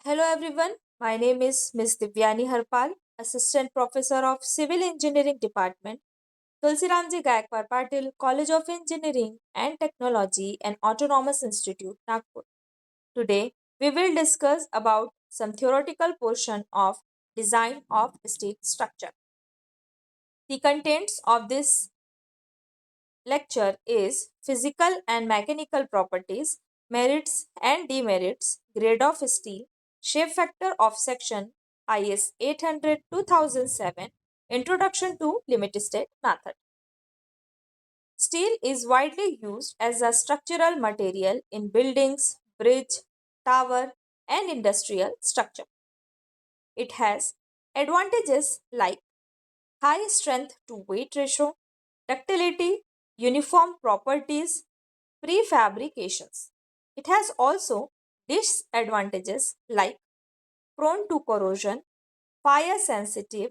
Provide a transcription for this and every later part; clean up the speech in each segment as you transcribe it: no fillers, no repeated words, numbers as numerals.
Hello everyone, my name is Ms. Divyani Harpal, Assistant Professor of Civil Engineering Department, Tulsiramji Gaikwad Patil, College of Engineering and Technology and Autonomous Institute, Nagpur. Today, we will discuss about some theoretical portion of design of steel structure. The contents of this lecture is physical and mechanical properties, merits and demerits, grade of steel, shape factor of section IS 800 2007, introduction to limit state method. Steel is widely used as a structural material in buildings, bridge, tower, and industrial structure. It has advantages like high strength to weight ratio, ductility, uniform properties, prefabrications. It has also disadvantages like prone to corrosion, fire sensitive,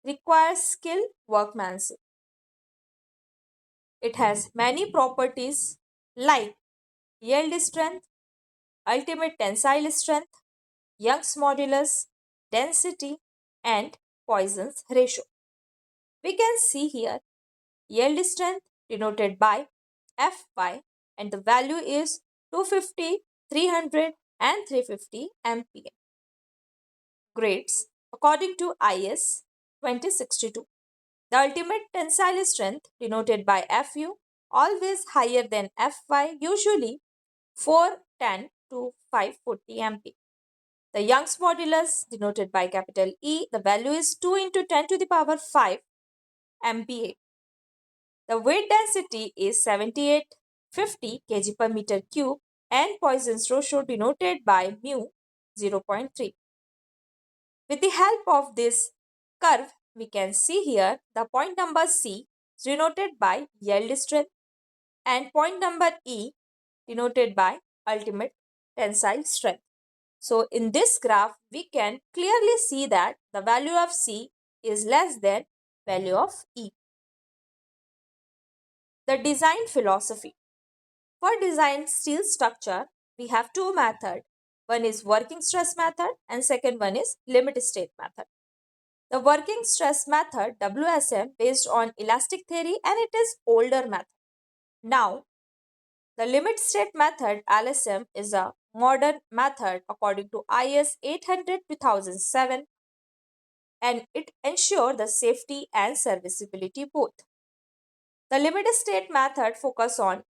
requires skilled workmanship. It has many properties like yield strength, ultimate tensile strength, Young's modulus, density, and Poisson's ratio. We can see here yield strength denoted by Fy and the value is 250, 300 and 350 MPa. Grades according to IS 2062. The ultimate tensile strength denoted by Fu always higher than Fy, usually 410 to 540 MPa. The Young's modulus denoted by capital E, the value is 2 into 10 to the power 5 MPa. The weight density is 7850 kg per meter cube and Poisson's ratio denoted by mu 0.3. With the help of this curve, we can see here the point number C is denoted by yield strength and point number E denoted by ultimate tensile strength. So in this graph, we can clearly see that the value of C is less than value of E. The design philosophy. For design steel structure, we have two methods. One is working stress method and second one is limit state method. The working stress method WSM based on elastic theory and it is older method. Now, the limit state method LSM is a modern method according to IS 800 2007 and it ensures the safety and serviceability both. The limit state method focus on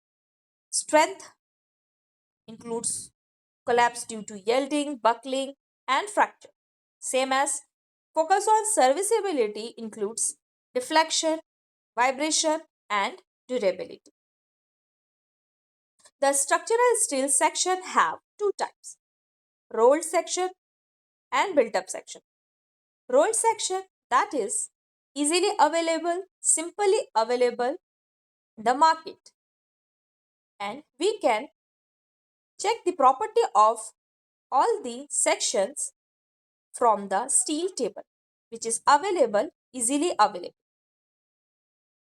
strength includes collapse due to yielding, buckling, and fracture. Same as focus on serviceability includes deflection, vibration, and durability. The structural steel section have two types, rolled section and built-up section. Rolled section, that is easily available, simply available in the market, and we can check the property of all the sections from the steel table which is available, easily available.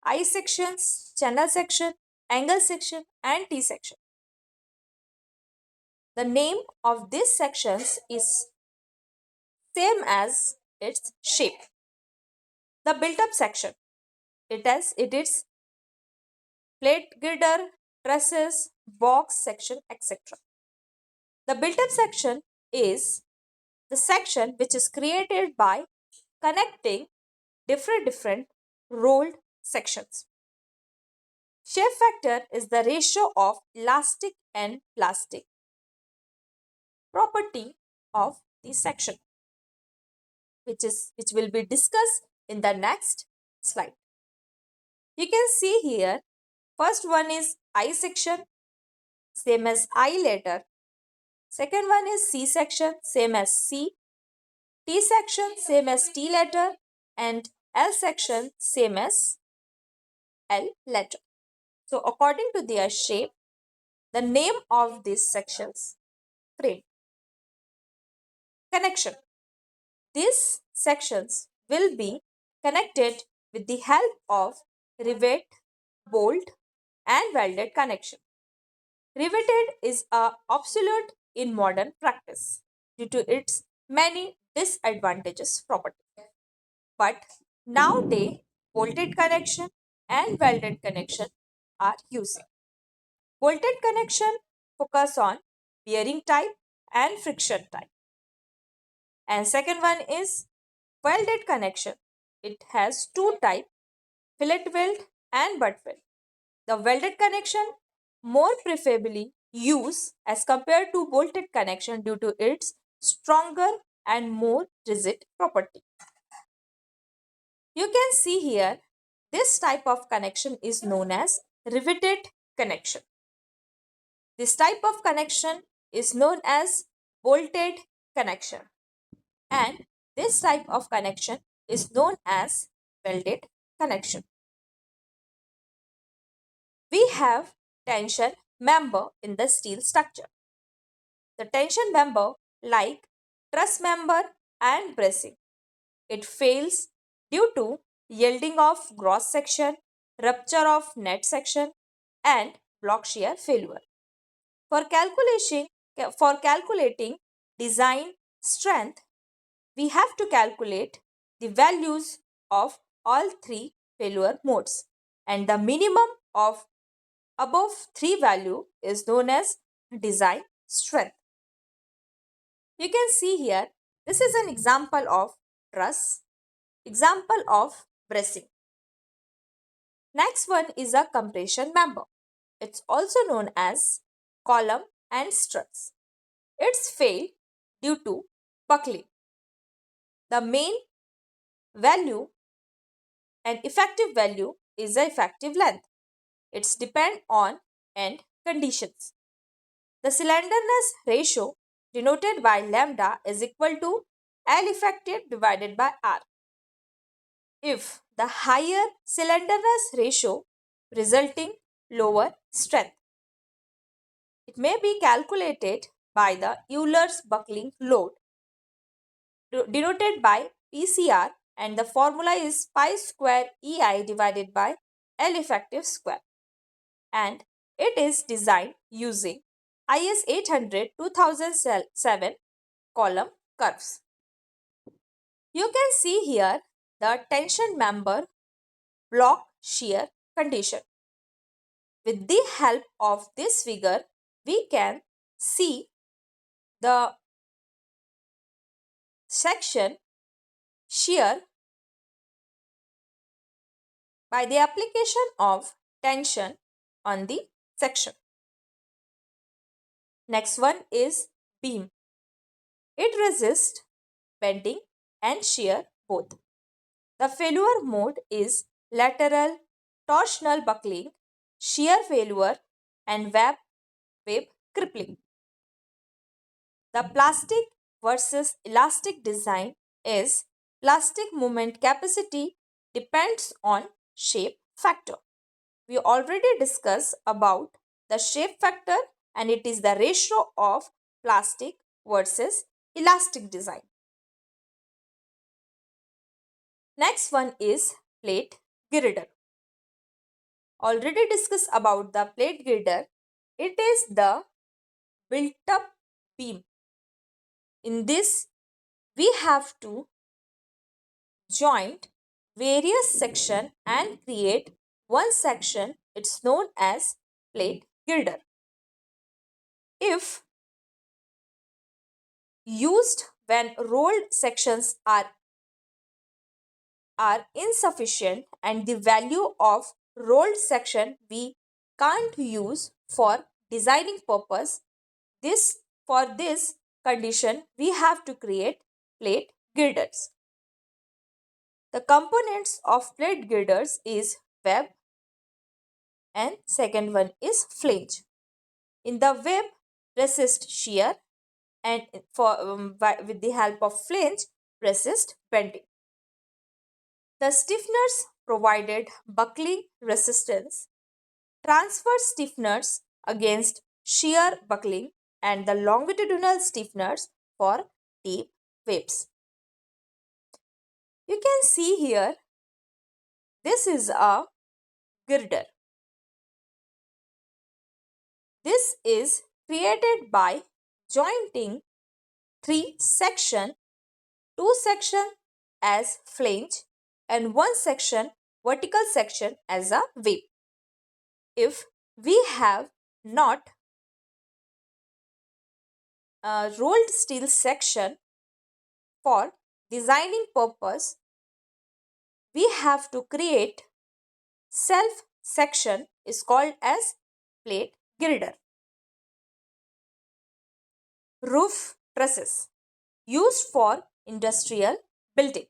I sections, channel section, angle section and T section. The name of these sections is same as its shape. The built-up section, it is plate girder, trusses, box section, etc. The built-up section is the section which is created by connecting different rolled sections. Shape factor is the ratio of elastic and plastic property of the section which will be discussed in the next slide. You can see here first one is I section same as I letter. Second one is C section same as C. T section same as T letter and L section same as L letter. So according to their shape, the name of these sections frame. Connection. These sections will be connected with the help of rivet, bolt and welded connection. Riveted is obsolete in modern practice due to its many disadvantageous properties. But nowadays, bolted connection and welded connection are using. Bolted connection focus on bearing type and friction type. And second one is welded connection. It has two type, fillet weld and butt weld. The welded connection more preferably used as compared to bolted connection due to its stronger and more rigid property. You can see here this type of connection is known as riveted connection. This type of connection is known as bolted connection, and this type of connection is known as welded connection. We have tension member in the steel structure. The tension member like truss member and bracing. It fails due to yielding of gross section, rupture of net section and block shear failure. For calculating design strength, we have to calculate the values of all three failure modes, and the minimum of above three value is known as design strength. You can see here, this is an example of truss, example of bracing. Next one is a compression member. It's also known as column and struts. It's failed due to buckling. The main value and effective value is the effective length. It's depend on end conditions. The slenderness ratio denoted by lambda is equal to L effective divided by R. If the higher slenderness ratio resulting lower strength. It may be calculated by the Euler's buckling load denoted by PCR, and the formula is pi square EI divided by L effective square, and it is designed using IS 800 2007 column curves. You can see here the tension member block shear condition. With the help of this figure, we can see the section shear by the application of tension on the section. Next one is beam. It resists bending and shear both. The failure mode is lateral, torsional buckling, shear failure and web crippling. The plastic versus elastic design is plastic moment capacity depends on shape factor. We already discussed about the shape factor, and it is the ratio of plastic versus elastic design. Next one is plate girder. Already discussed about the plate girder. It is the built up beam. In this, we have to joint various section and create one section. It's known as plate girder. If used when rolled sections are insufficient and the value of rolled section we can't use for designing purpose, for this condition we have to create plate girders. The components of plate girders is web and second one is flange. In the web, resist shear, and with the help of flange, resist bending. The stiffeners provided buckling resistance, transfer stiffeners against shear buckling, and the longitudinal stiffeners for deep waves. You can see here, this is a girder. This is created by jointing 3 section, 2 section as flange and 1 section vertical section as a wave. If we have not a rolled steel section for designing purpose, we have to create self section is called as plate girder. Roof trusses used for industrial building,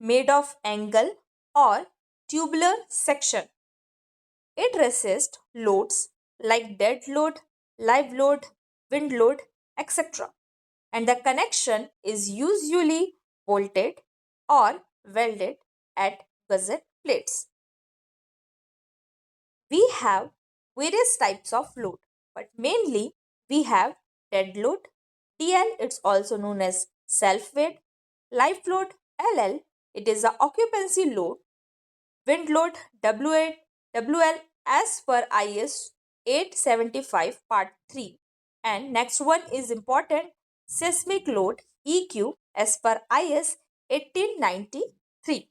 made of angle or tubular section. It resists loads like dead load, live load, wind load, etc. And the connection is usually bolted or welded at gusset plates. We have various types of load, but mainly we have dead load, DL, it's also known as self weight, live load, LL, it is the occupancy load, wind load, WL as per IS 875 part 3. And next one is important, seismic load, EQ, as per IS 1893.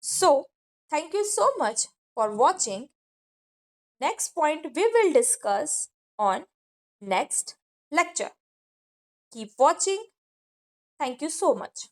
So, thank you so much for watching. Next point we will discuss on next lecture. Keep watching. Thank you so much.